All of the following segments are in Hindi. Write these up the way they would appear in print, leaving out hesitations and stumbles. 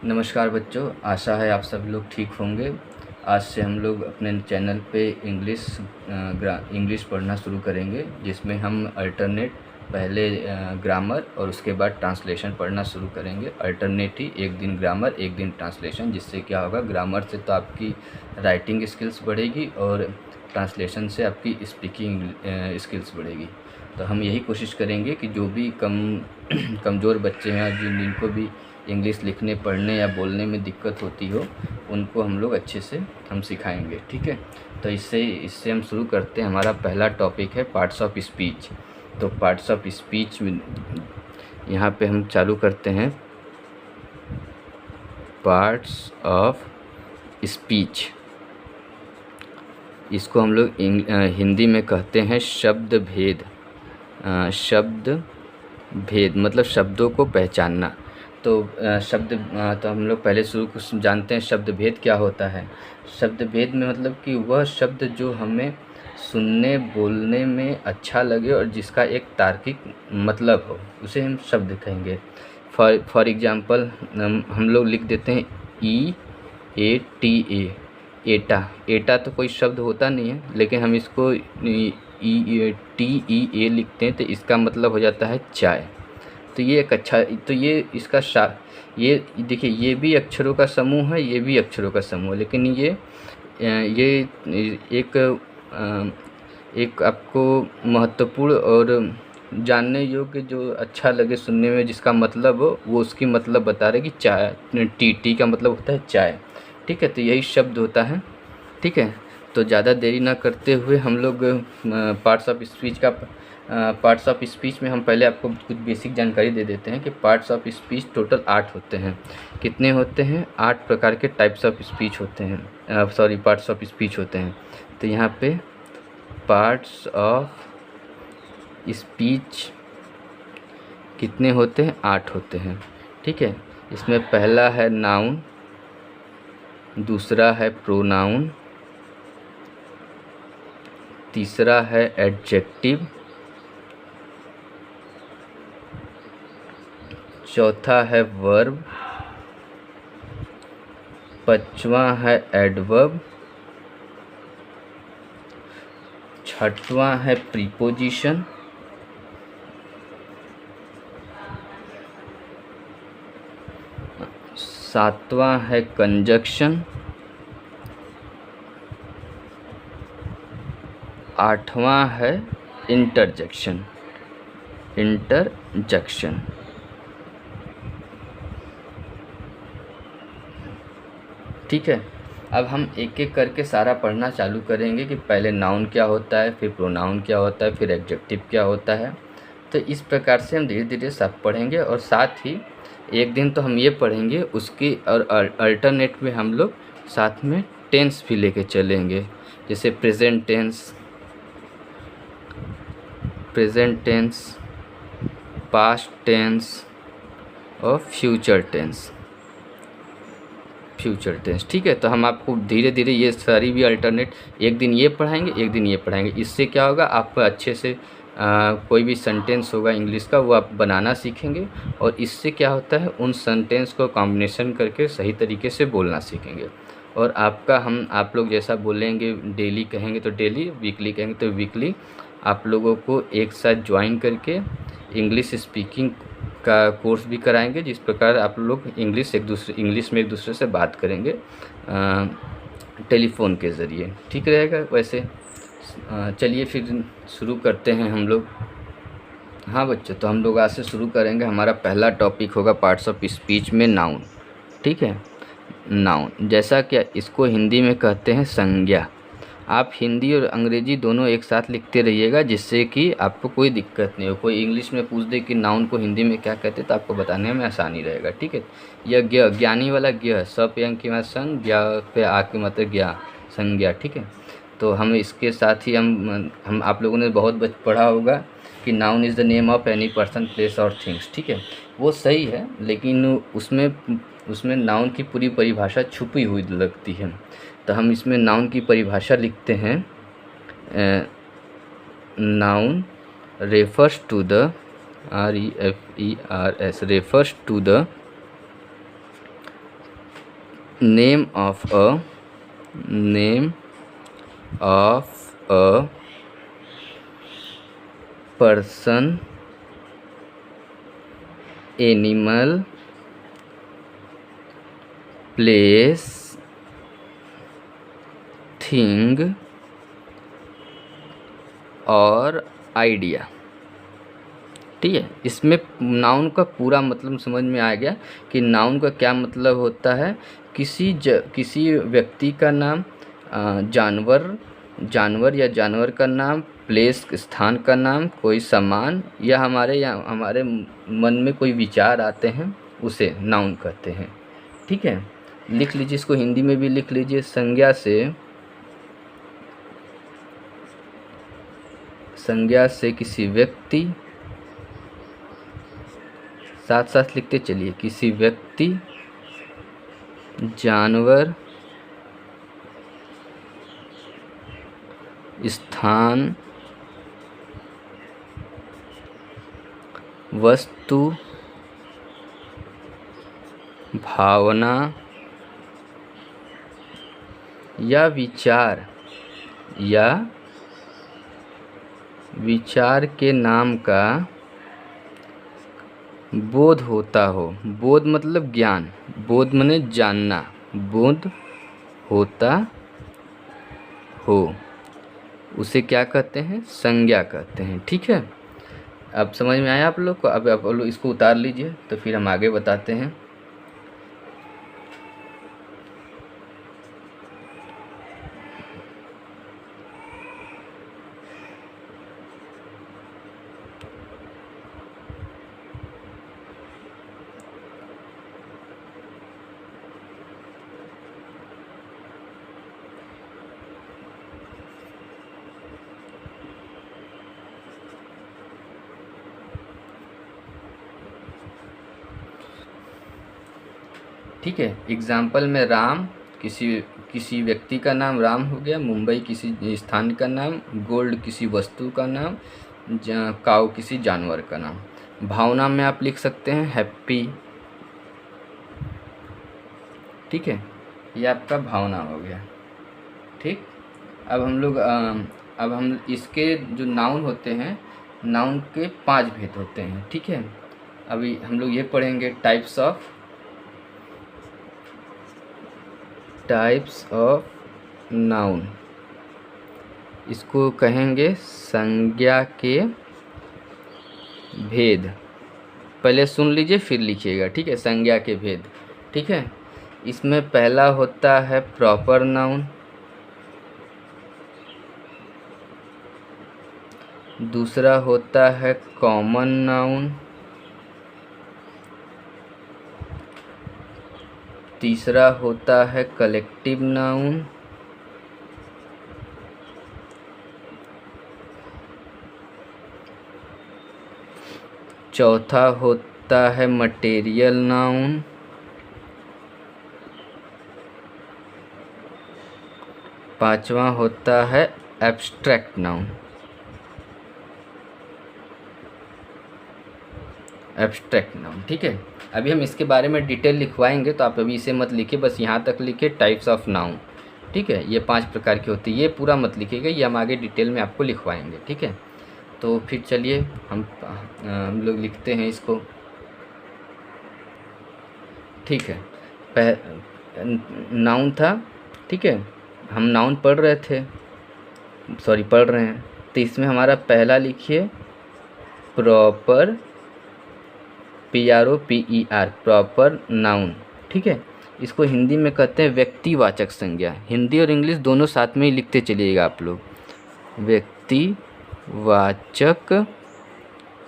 नमस्कार बच्चों, आशा है आप सब लोग ठीक होंगे। आज से हम लोग अपने चैनल पे इंग्लिश पढ़ना शुरू करेंगे, जिसमें हम अल्टरनेट पहले ग्रामर और उसके बाद ट्रांसलेशन पढ़ना शुरू करेंगे। अल्टरनेट ही, एक दिन ग्रामर एक दिन ट्रांसलेशन। जिससे क्या होगा, ग्रामर से तो आपकी राइटिंग स्किल्स बढ़ेगी और ट्रांसलेशन से आपकी स्पीकिंग स्किल्स बढ़ेगी। तो हम यही कोशिश करेंगे कि जो भी कमज़ोर बच्चे हैं, जिनको भी इंग्लिश लिखने पढ़ने या बोलने में दिक्कत होती हो, उनको हम लोग अच्छे से हम सिखाएंगे। ठीक है, तो इससे हम शुरू करते हैं। हमारा पहला टॉपिक है पार्ट्स ऑफ स्पीच। तो पार्ट्स ऑफ स्पीच में यहाँ पे हम चालू करते हैं। पार्ट्स ऑफ स्पीच, इसको हम लोग हिंदी में कहते हैं शब्द भेद। शब्द भेद मतलब शब्दों को पहचानना। तो तो हम लोग पहले शुरू जानते हैं शब्द भेद क्या होता है। शब्द भेद में मतलब कि वह शब्द जो हमें सुनने बोलने में अच्छा लगे और जिसका एक तार्किक मतलब हो, उसे हम शब्द कहेंगे। फॉर एग्जांपल हम लोग लिख देते हैं EATA, एटा। एटा तो कोई शब्द होता नहीं है, लेकिन हम इसको TEA लिखते हैं, तो इसका मतलब हो जाता है चाय। तो ये एक अच्छा, तो ये देखिए, ये भी अक्षरों का समूह है, ये भी अक्षरों का समूह है, लेकिन ये एक आपको महत्वपूर्ण और जानने योग्य, जो अच्छा लगे सुनने में, जिसका मतलब हो, वो उसकी मतलब बता रहे कि चाय। टी का मतलब होता है चाय। ठीक है, तो यही शब्द होता है। ठीक है, तो ज़्यादा देरी ना करते हुए हम लोग पार्ट्स ऑफ स्पीच में हम पहले आपको कुछ बेसिक जानकारी दे देते हैं कि पार्ट्स ऑफ स्पीच टोटल 8 होते हैं। कितने होते हैं? 8 प्रकार के टाइप्स ऑफ स्पीच होते हैं, पार्ट्स ऑफ स्पीच होते हैं। तो यहाँ पे पार्ट्स ऑफ स्पीच कितने होते हैं? 8 होते हैं। ठीक है, इसमें पहला है नाउन, दूसरा है प्रोनाउन, तीसरा है एडजेक्टिव, चौथा है वर्ब, पांचवा है एडवर्ब, छठवां है प्रीपोजिशन, सातवां है कंजक्शन, आठवां है इंटरजेक्शन। ठीक है, अब हम एक एक करके सारा पढ़ना चालू करेंगे कि पहले नाउन क्या होता है, फिर प्रोनाउन क्या होता है, फिर एडजेक्टिव क्या होता है। तो इस प्रकार से हम धीरे धीरे सब पढ़ेंगे, और साथ ही एक दिन तो हम ये पढ़ेंगे, उसकी और अल्टरनेट में हम लोग साथ में टेंस भी लेके चलेंगे। जैसे प्रेजेंट टेंस, पास्ट टेंस और फ्यूचर टेंस। ठीक है, तो हम आपको धीरे धीरे ये सारी भी अल्टरनेट, एक दिन ये पढ़ाएंगे एक दिन ये पढ़ाएंगे। इससे क्या होगा, आप अच्छे से कोई भी सेंटेंस होगा इंग्लिश का, वो आप बनाना सीखेंगे, और इससे क्या होता है, उन सेंटेंस को कॉम्बिनेशन करके सही तरीके से बोलना सीखेंगे। और आप लोग जैसा बोलेंगे, डेली कहेंगे तो डेली, वीकली कहेंगे तो वीकली, आप लोगों को एक साथ ज्वाइन करके इंग्लिश स्पीकिंग का कोर्स भी कराएंगे, जिस प्रकार आप लोग इंग्लिश में एक दूसरे से बात करेंगे टेलीफोन के ज़रिए। ठीक रहेगा वैसे। चलिए फिर शुरू करते हैं हम लोग। हाँ बच्चों, तो हम लोग आज से शुरू करेंगे। हमारा पहला टॉपिक होगा पार्ट्स ऑफ स्पीच में नाउन। ठीक है, नाउन, जैसा कि इसको हिंदी में कहते हैं संज्ञा। आप हिंदी और अंग्रेजी दोनों एक साथ लिखते रहिएगा, जिससे कि आपको कोई दिक्कत नहीं हो। कोई इंग्लिश में पूछ दे कि नाउन को हिंदी में क्या कहते हैं, तो आपको बताने में आसानी रहेगा। ठीक है, यह ज्ञानी वाला ज्ञ, स पे अंक के बाद संग, ज्ञा पे आ के मतलब ज्ञा, संज्ञा। ठीक है, तो हम इसके साथ ही हम आप लोगों ने बहुत पढ़ा होगा कि noun is the name of any person, place और थिंग्स। ठीक है, वो सही है, लेकिन उसमें नाउन की पूरी परिभाषा छुपी हुई लगती है। तो हम इसमें नाउन की परिभाषा लिखते हैं। Noun refers to the refers to the name of a person, animal, place, thing और आइडिया। ठीक है, इसमें नाउन का पूरा मतलब समझ में आ गया कि नाउन का क्या मतलब होता है। किसी व्यक्ति का नाम, जानवर या जानवर का नाम, प्लेस स्थान का नाम, कोई सामान या हमारे मन में कोई विचार आते हैं, उसे नाउन कहते हैं। ठीक है, लिख लीजिए, इसको हिंदी में भी लिख लीजिए। संज्ञा से किसी व्यक्ति, साथ साथ लिखते चलिए, किसी व्यक्ति, जानवर, स्थान, वस्तु, भावना या विचार के नाम का बोध होता हो। बोध मतलब ज्ञान, बोध माने जानना, बोध होता हो, उसे क्या कहते हैं? संज्ञा कहते हैं। ठीक है, अब समझ में आया आप लोग को? अब आप लोग इसको उतार लीजिए, तो फिर हम आगे बताते हैं। ठीक है, एग्जाम्पल में राम किसी व्यक्ति का नाम राम हो गया, मुंबई किसी स्थान का नाम, गोल्ड किसी वस्तु का नाम, काऊ किसी जानवर का नाम। भावना में आप लिख सकते हैं हैप्पी। ठीक है, ये आपका भावना हो गया। ठीक, अब हम इसके जो नाउन होते हैं, नाउन के 5 भेद होते हैं। ठीक है, अभी हम लोग ये पढ़ेंगे टाइप्स ऑफ नाउन। इसको कहेंगे संज्ञा के भेद। पहले सुन लीजिए फिर लिखिएगा। ठीक है, संज्ञा के भेद। ठीक है, इसमें पहला होता है प्रॉपर नाउन, दूसरा होता है कॉमन नाउन, तीसरा होता है कलेक्टिव नाउन, चौथा होता है मटेरियल नाउन, पांचवा होता है एब्स्ट्रैक्ट नाउन। ठीक है, अभी हम इसके बारे में डिटेल लिखवाएंगे, तो आप अभी इसे मत लिखिए, बस यहाँ तक लिखिए टाइप्स ऑफ नाउन। ठीक है, ये 5 प्रकार की होती है, ये पूरा मत लिखिएगा, ये हम आगे डिटेल में आपको लिखवाएंगे। ठीक है, तो फिर चलिए हम लोग लिखते हैं इसको। ठीक है, नाउन था। ठीक है, हम नाउन पढ़ रहे हैं, तो इसमें हमारा पहला लिखिए प्रॉपर, PROPER, प्रॉपर नाउन। ठीक है, इसको हिंदी में कहते हैं व्यक्तिवाचक संज्ञा। हिंदी और इंग्लिश दोनों साथ में ही लिखते चलिएगा आप लोग, व्यक्तिवाचक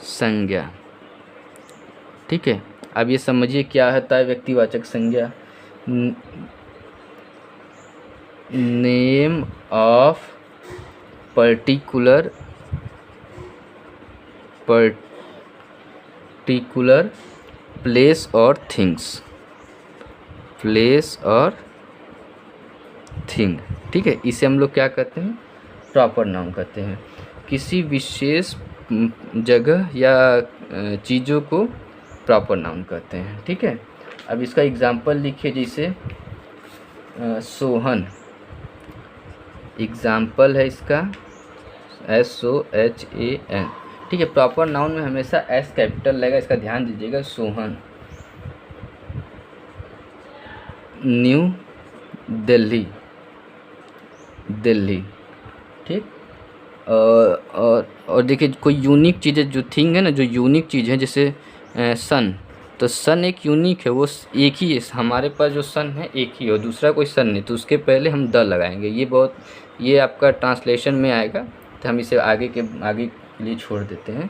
संज्ञा। ठीक है, अब ये समझिए क्या होता है व्यक्तिवाचक संज्ञा। नेम ऑफ पर्टिकुलर प्लेस और थिंग। ठीक है, इसे हम लोग क्या कहते हैं? प्रॉपर नाउन कहते हैं। किसी विशेष जगह या चीज़ों को प्रॉपर नाउन कहते हैं। ठीक है, अब इसका एग्जाम्पल लिखिए, जैसे सोहन एग्जाम्पल है इसका, SOHAN। ठीक है, प्रॉपर नाउन में हमेशा एस कैपिटल लगेगा, इसका ध्यान दीजिएगा। सोहन, न्यू दिल्ली, दिल्ली। ठीक। और देखिए कोई यूनिक चीज़ें जो थिंग है ना, जो यूनिक चीज़ है, जैसे सन, तो सन एक यूनिक है, वो एक ही है हमारे पास, जो सन है एक ही है, दूसरा कोई सन नहीं, तो उसके पहले हम द लगाएंगे। ये आपका ट्रांसलेशन में आएगा, तो हम इसे आगे के लिए छोड़ देते हैं।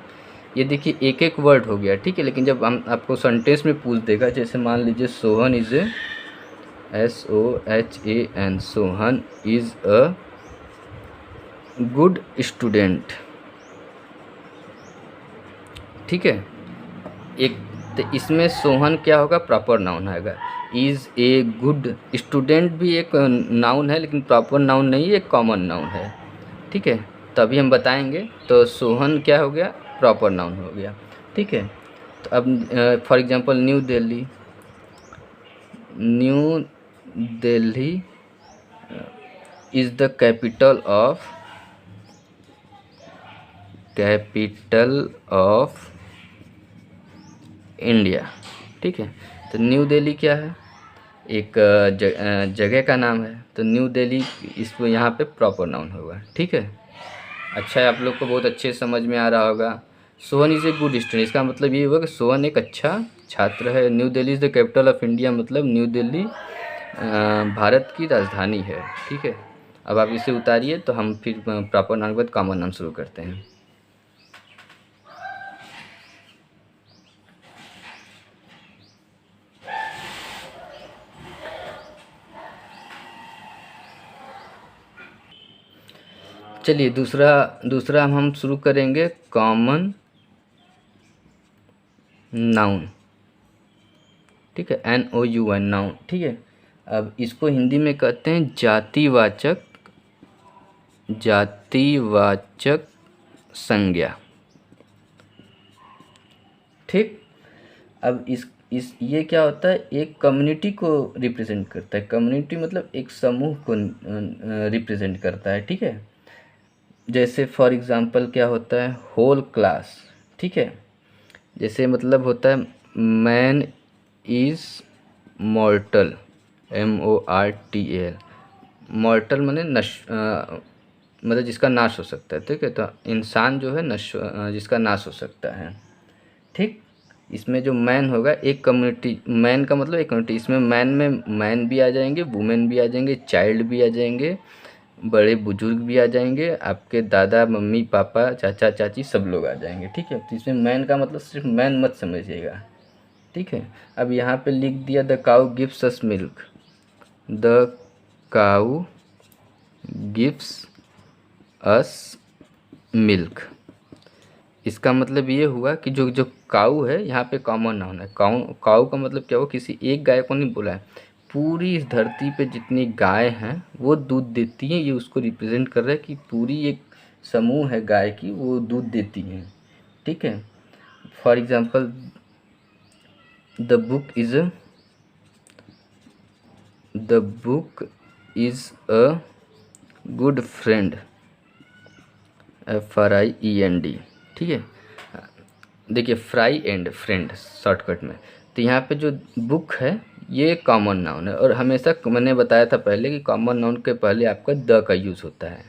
ये देखिए एक एक वर्ड हो गया, ठीक है। लेकिन जब हम आपको सेंटेंस में पूछ देगा, जैसे मान लीजिए Sohan is SOHAN, Sohan is a good student. ठीक है, एक तो इसमें सोहन क्या होगा, प्रॉपर नाउन आएगा। इज़ ए गुड स्टूडेंट भी एक नाउन है, लेकिन प्रॉपर नाउन नहीं है, एक कॉमन नाउन है। ठीक है, तभी हम बताएंगे। तो सोहन क्या हो गया, प्रॉपर नाउन हो गया। ठीक है, तो अब for example new Delhi, new Delhi is the capital of India. ठीक है, तो न्यू दिल्ली क्या है, एक जगह का नाम है, तो न्यू दिल्ली इसको यहाँ पे प्रॉपर नाउन होगा। ठीक है, अच्छा है, आप लोग को बहुत अच्छे समझ में आ रहा होगा। Sohan is a good student, इसका मतलब ये हुआ कि सोहन एक अच्छा छात्र है। New Delhi is the capital of India, मतलब न्यू दिल्ली भारत की राजधानी है। ठीक है, अब आप इसे उतारिए, तो हम फिर प्रॉपर नाउन के बाद कॉमन नाउन शुरू करते हैं। चलिए दूसरा हम शुरू करेंगे कॉमन नाउन। ठीक है, NOUN, नाउन। ठीक है, अब इसको हिंदी में कहते हैं जातिवाचक संज्ञा। ठीक, अब इस ये क्या होता है, एक कम्युनिटी को रिप्रेजेंट करता है। कम्युनिटी मतलब एक समूह को रिप्रेजेंट करता है। ठीक है, जैसे फॉर एग्जांपल क्या होता है, होल क्लास। ठीक है, जैसे मतलब होता है मैन इज़ मॉर्टल, MORTAL। मॉर्टल माने मतलब जिसका नाश हो सकता है। ठीक है, तो इंसान जो है जिसका नाश हो सकता है। ठीक, इसमें जो मैन होगा एक कम्युनिटी, मैन का मतलब एक कम्युनिटी, इसमें मैन में मैन भी आ जाएंगे, वुमेन भी आ जाएंगे, चाइल्ड भी आ जाएंगे, बड़े बुजुर्ग भी आ जाएंगे, आपके दादा मम्मी पापा चाचा चाची सब लोग आ जाएंगे। ठीक है, तो इसमें मैन का मतलब सिर्फ मैन मत समझिएगा। ठीक है, अब यहाँ पे लिख दिया the cow gives us milk, the cow gives us milk. इसका मतलब ये हुआ कि जो जो काऊ है यहाँ पे कॉमन नाउन है। काऊ का मतलब क्या हुआ, किसी एक गाय को नहीं बोला है, पूरी इस धरती पे जितनी गाय हैं वो दूध देती हैं, ये उसको रिप्रेजेंट कर रहा है कि पूरी एक समूह है गाय की, वो दूध देती हैं। ठीक है, for example the book is a good friend, FRIEND। ठीक है, देखिए फ्राई एंड फ्रेंड शॉर्टकट में, तो यहाँ पे जो बुक है ये कॉमन नाउन है, और हमेशा मैंने बताया था पहले कि कॉमन नाउन के पहले आपका द का यूज़ होता है।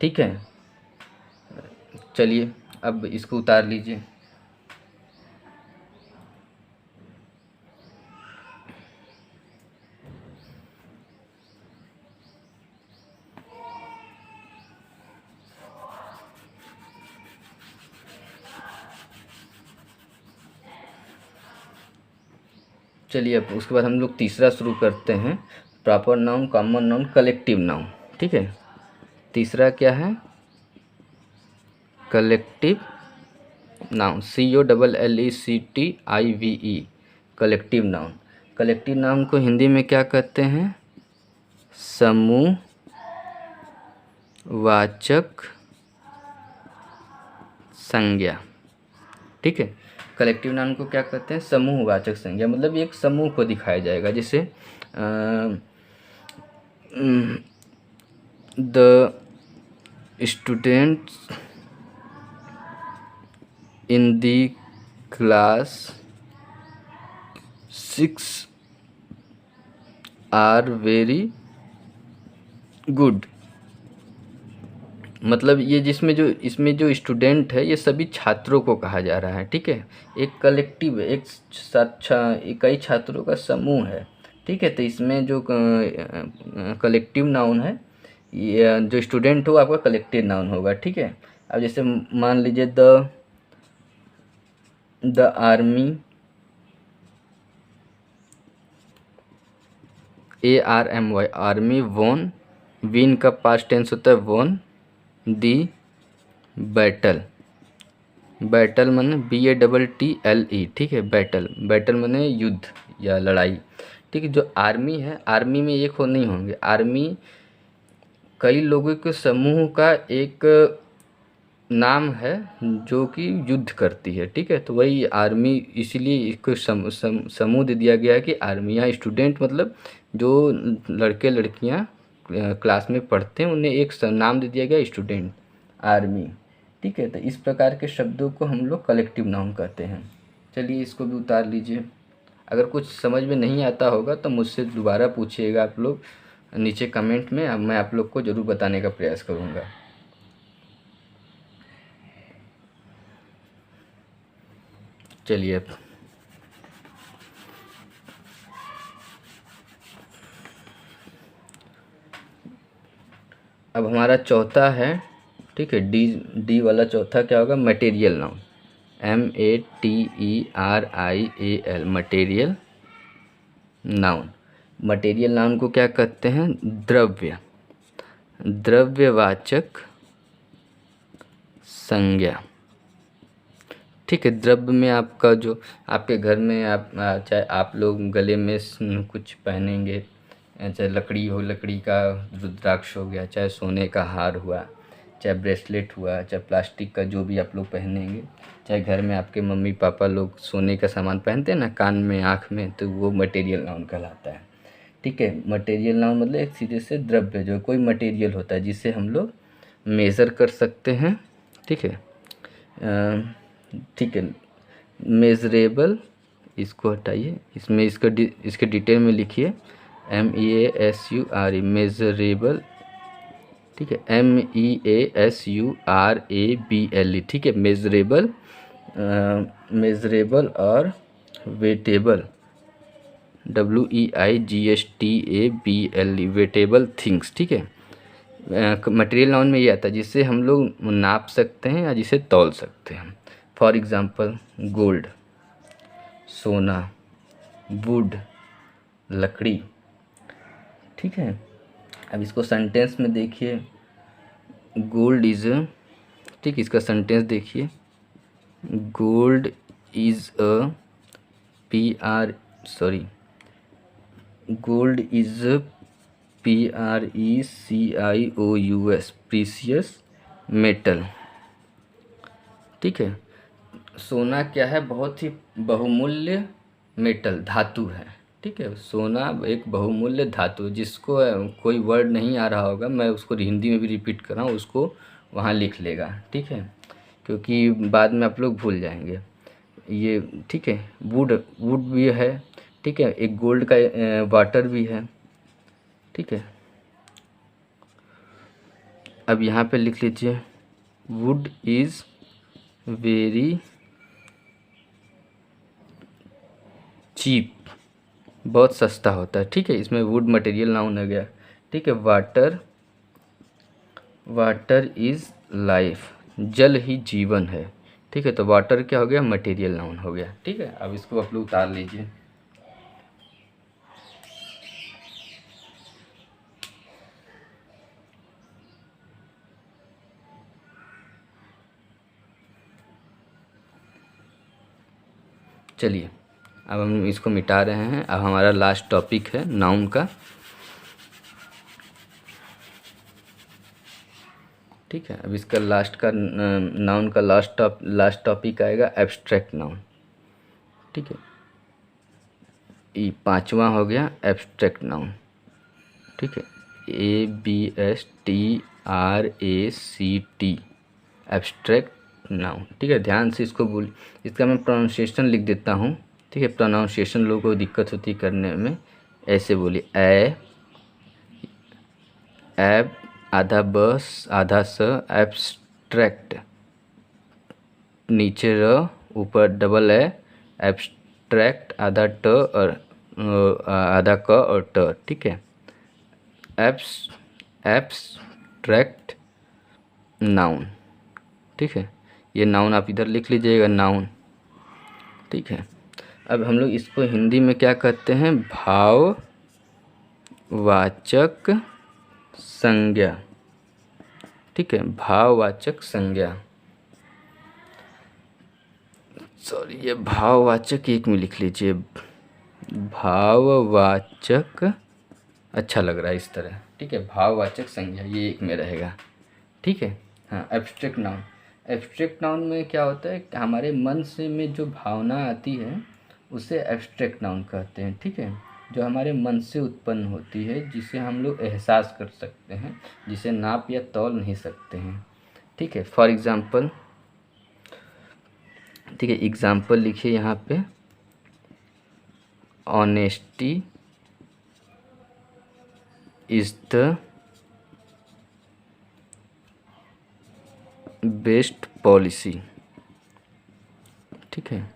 ठीक है, चलिए अब इसको उतार लीजिए। चलिए अब उसके बाद हम लोग तीसरा शुरू करते हैं, proper noun, common noun, collective noun. ठीक है, तीसरा क्या है, collective noun, COLLECTIVE, collective noun. Collective noun को हिंदी में क्या कहते हैं, समूहवाचक संज्ञा। ठीक है, कलेक्टिव नाउन को क्या कहते हैं, समूहवाचक संज्ञा, मतलब एक समूह को दिखाया जाएगा। जैसे the students in the class 6 are very good. मतलब ये जिसमें जो इसमें जो स्टूडेंट है ये सभी छात्रों को कहा जा रहा है, ठीक है। एक कलेक्टिव है, एक कई छात्रों का समूह है, ठीक है। तो इसमें जो कलेक्टिव नाउन है, ये जो स्टूडेंट हो आपका कलेक्टिव नाउन होगा, ठीक है। अब जैसे मान लीजिए the army, ARMY, army won, win का पास्ट टेंस होता है वॉन, दी बैटल, बैटल माने BATTLE, ठीक है। बैटल, बैटल माने युद्ध या लड़ाई, ठीक है। जो आर्मी है, आर्मी में एक हो नहीं होंगे, आर्मी कई लोगों के समूह का एक नाम है जो कि युद्ध करती है, ठीक है। तो वही आर्मी, इसीलिए इसको समूह दे दिया गया है कि आर्मी। यहाँ स्टूडेंट मतलब जो लड़के लड़कियाँ क्लास में पढ़ते हैं उन्हें एक नाम दे दिया गया स्टूडेंट, आर्मी, ठीक है। तो इस प्रकार के शब्दों को हम लोग कलेक्टिव नाउन कहते हैं। चलिए इसको भी उतार लीजिए। अगर कुछ समझ में नहीं आता होगा तो मुझसे दोबारा पूछिएगा आप लोग नीचे कमेंट में, अब मैं आप लोग को ज़रूर बताने का प्रयास करूँगा। चलिए अब हमारा चौथा है, ठीक है। डी वाला चौथा क्या होगा? Material noun, MATERIAL, material noun. Material noun को क्या कहते हैं? द्रव्य, द्रव्यवाचक संज्ञा, ठीक है। द्रव्य में आपका जो आपके घर में आप चाहे आप लोग गले में कुछ पहनेंगे, चाहे लकड़ी हो, लकड़ी का रुद्राक्ष हो गया, चाहे सोने का हार हुआ, चाहे ब्रेसलेट हुआ, चाहे प्लास्टिक का जो भी आप लोग पहनेंगे, चाहे घर में आपके मम्मी पापा लोग सोने का सामान पहनते हैं ना, कान में, आँख में, तो वो मटेरियल नाउन कहलाता है, ठीक है। मटेरियल नाउन मतलब एक सीधे से द्रव्य, जो कोई मटेरियल होता है जिसे हम लोग मेज़र कर सकते हैं, ठीक है। ठीक है, मेजरेबल, इसको हटाइए, इसमें इसके डिटेल में लिखिए MEASURE, मेजरेबल, ठीक है। MEASURABLE, ठीक है। मेजरेबल, मेजरेबल और वेटेबल, WEIGSTABLE, वेटेबल थिंग्स, ठीक है। मटेरियल नाउन में ये आता है जिससे हम लोग नाप सकते हैं या जिसे तौल सकते हैं। फॉर एग्ज़ाम्पल गोल्ड, सोना, वुड, लकड़ी, ठीक है। अब इसको सेंटेंस में देखिए, गोल्ड इज़, ठीक, इसका सेंटेंस देखिए, gold is gold is PRECIOUS, precious metal, ठीक है। सोना क्या है? बहुत ही बहुमूल्य मेटल, धातु है, ठीक है। सोना एक बहुमूल्य धातु, जिसको कोई वर्ड नहीं आ रहा होगा, मैं उसको हिंदी में भी रिपीट कर रहा हूँ, उसको वहाँ लिख लेगा, ठीक है, क्योंकि बाद में आप लोग भूल जाएंगे ये, ठीक है। वुड भी है, ठीक है। एक गोल्ड का वाटर भी है, ठीक है। अब यहाँ पे लिख लीजिए, वुड इज़ वेरी चीप, बहुत सस्ता होता है, ठीक है। इसमें वुड मटेरियल नाउन हो गया, ठीक है। वाटर इज़ लाइफ, जल ही जीवन है, ठीक है। तो वाटर क्या हो गया? मटेरियल नाउन हो गया, ठीक है। अब इसको आप लोग उतार लीजिए। चलिए अब हम इसको मिटा रहे हैं। अब हमारा लास्ट टॉपिक है नाउन का, ठीक है। अब इसका लास्ट का नाउन का लास्ट टॉपिक आएगा एब्स्ट्रैक्ट नाउन, ठीक है। ये पांचवा हो गया एब्स्ट्रैक्ट नाउन, ठीक है। ABSTRACT, abstract noun. ठीक है, ध्यान से इसको बोल। इसका मैं प्रोनाउंसिएशन लिख देता हूँ। ठीक है, प्रोनाउंसिएशन लोगों को दिक्कत होती है करने में। ऐसे बोलिए एब आधा बस आधा स, एब्स्ट्रैक्ट नीचे र ऊपर डबल एब्स्ट्रैक्ट आधा ट और आधा क और ट। ठीक है, एब्स्ट्रैक्ट नाउन। ठीक है, ये नाउन आप इधर लिख लीजिएगा, नाउन। ठीक है, अब हम लोग इसको हिंदी में क्या कहते हैं? भाववाचक संज्ञा। ठीक है, भाववाचक संज्ञा। सॉरी, ये भाववाचक एक में लिख लीजिए, भाववाचक। अच्छा लग रहा है इस तरह। ठीक है, भाववाचक संज्ञा ये एक में रहेगा। ठीक है, हाँ, एब्स्ट्रैक्ट नाउन। एब्स्ट्रैक्ट नाउन में क्या होता है कि हमारे मन से में जो भावना आती है उसे एब्स्ट्रैक्ट नाउन कहते हैं। ठीक है, जो हमारे मन से उत्पन्न होती है, जिसे हम लोग एहसास कर सकते हैं, जिसे नाप या तौल नहीं सकते हैं। ठीक है, फॉर एग्ज़ाम्पल, ठीक है, एग्ज़ाम्पल लिखिए यहाँ पे, honesty is the best policy. ठीक है,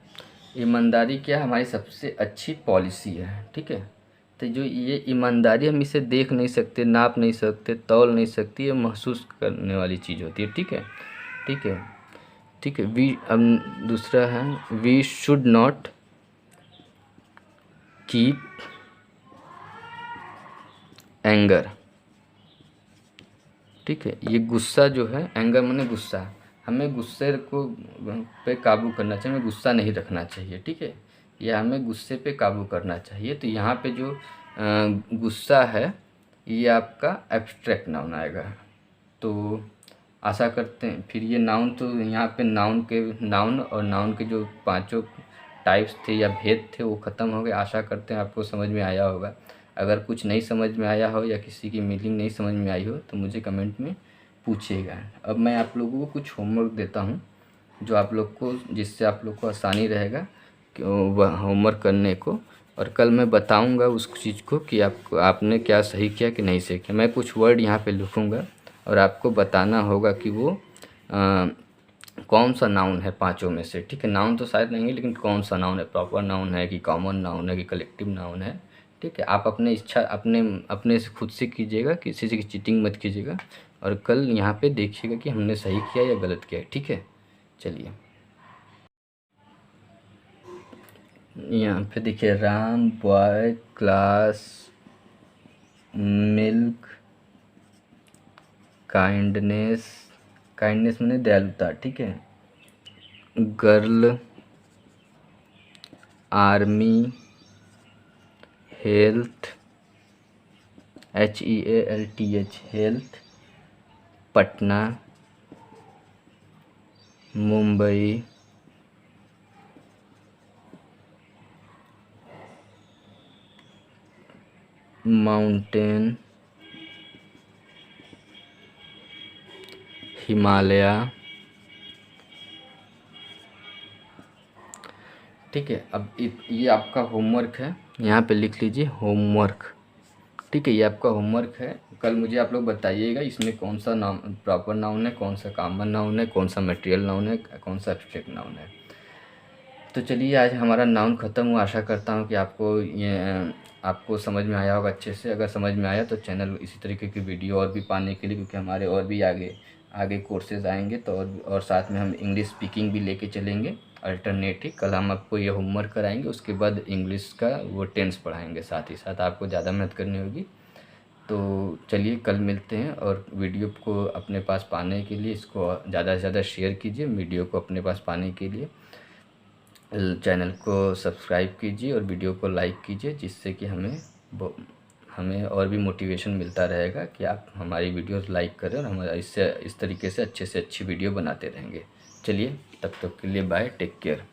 ईमानदारी क्या हमारी सबसे अच्छी पॉलिसी है। ठीक है, तो जो ये ईमानदारी, हम इसे देख नहीं सकते, नाप नहीं सकते, तौल नहीं सकती, ये महसूस करने वाली चीज़ होती है। ठीक है, ठीक है, ठीक है। अब दूसरा है, we should not keep anger. ठीक है, ये गुस्सा जो है, एंगर माने गुस्सा, हमें गुस्से को पे काबू करना चाहिए, हमें गुस्सा नहीं रखना चाहिए। ठीक है, या हमें गुस्से पे काबू करना चाहिए। तो यहाँ पे जो गुस्सा है ये आपका एब्स्ट्रैक्ट नाउन आएगा। तो आशा करते हैं फिर ये नाउन, तो यहाँ पे नाउन और नाउन के जो पांचों टाइप्स थे या भेद थे वो ख़त्म हो गए। आशा करते हैं आपको समझ में आया होगा। अगर कुछ नहीं समझ में आया हो या किसी की मीनिंग नहीं समझ में आई हो तो मुझे कमेंट में पूछिएगा। अब मैं आप लोगों को कुछ होमवर्क देता हूँ जो आप लोग को, जिससे आप लोग को आसानी रहेगा कि वह होमवर्क करने को, और कल मैं बताऊंगा उस चीज़ को कि आपने क्या सही किया कि नहीं सही किया। मैं कुछ वर्ड यहाँ पे लिखूँगा और आपको बताना होगा कि वो कौन सा नाउन है पांचों में से। ठीक है, नाउन तो शायद नहीं है, लेकिन कौन सा नाउन है, प्रॉपर नाउन है कि कॉमन नाउन है कि कलेक्टिव नाउन है। ठीक है, आप अपने इच्छा अपने से खुद से कीजिएगा, किसी से चीटिंग मत कीजिएगा, और कल यहाँ पे देखिएगा कि हमने सही किया या गलत किया। ठीक है, चलिए यहाँ पे देखिए, Ram, boy, class, milk, kindness, kindness माने दयालुता। ठीक है, girl, army, health, HEALTH, health, Patna, Mumbai, mountain, Himalaya. ठीक है, अब ये आपका होमवर्क है, यहाँ पे लिख लीजिए होमवर्क। ठीक है, ये आपका होमवर्क है। कल मुझे आप लोग बताइएगा इसमें कौन सा नाम प्रॉपर नाउन है, कौन सा कॉमन नाउन है, कौन सा मटेरियल नाउन है, कौन सा एब्स्ट्रैक्ट नाउन है। तो चलिए, आज हमारा नाउन ख़त्म हुआ। आशा करता हूँ कि आपको समझ में आया होगा अच्छे से। अगर समझ में आया तो चैनल इसी तरीके की वीडियो और भी पाने के लिए, क्योंकि हमारे और भी आगे कोर्सेज़ आएंगे, तो और साथ में हम इंग्लिश स्पीकिंग भी लेके चलेंगे अल्टरनेटिव। कल हम आपको ये होमवर्क कराएंगे, उसके बाद इंग्लिश का वो टेंस पढ़ाएंगे साथ ही साथ, आपको ज़्यादा मेहनत करनी होगी। तो चलिए कल मिलते हैं, और वीडियो को अपने पास पाने के लिए इसको ज़्यादा से ज़्यादा शेयर कीजिए। वीडियो को अपने पास पाने के लिए चैनल को सब्सक्राइब कीजिए और वीडियो को लाइक कीजिए, जिससे कि हमें और भी मोटिवेशन मिलता रहेगा कि आप हमारी वीडियोस लाइक करें और हमारा इस तरीके से अच्छे वीडियो बनाते रहेंगे। चलिए, तब तक के लिए बाय, टेक केयर।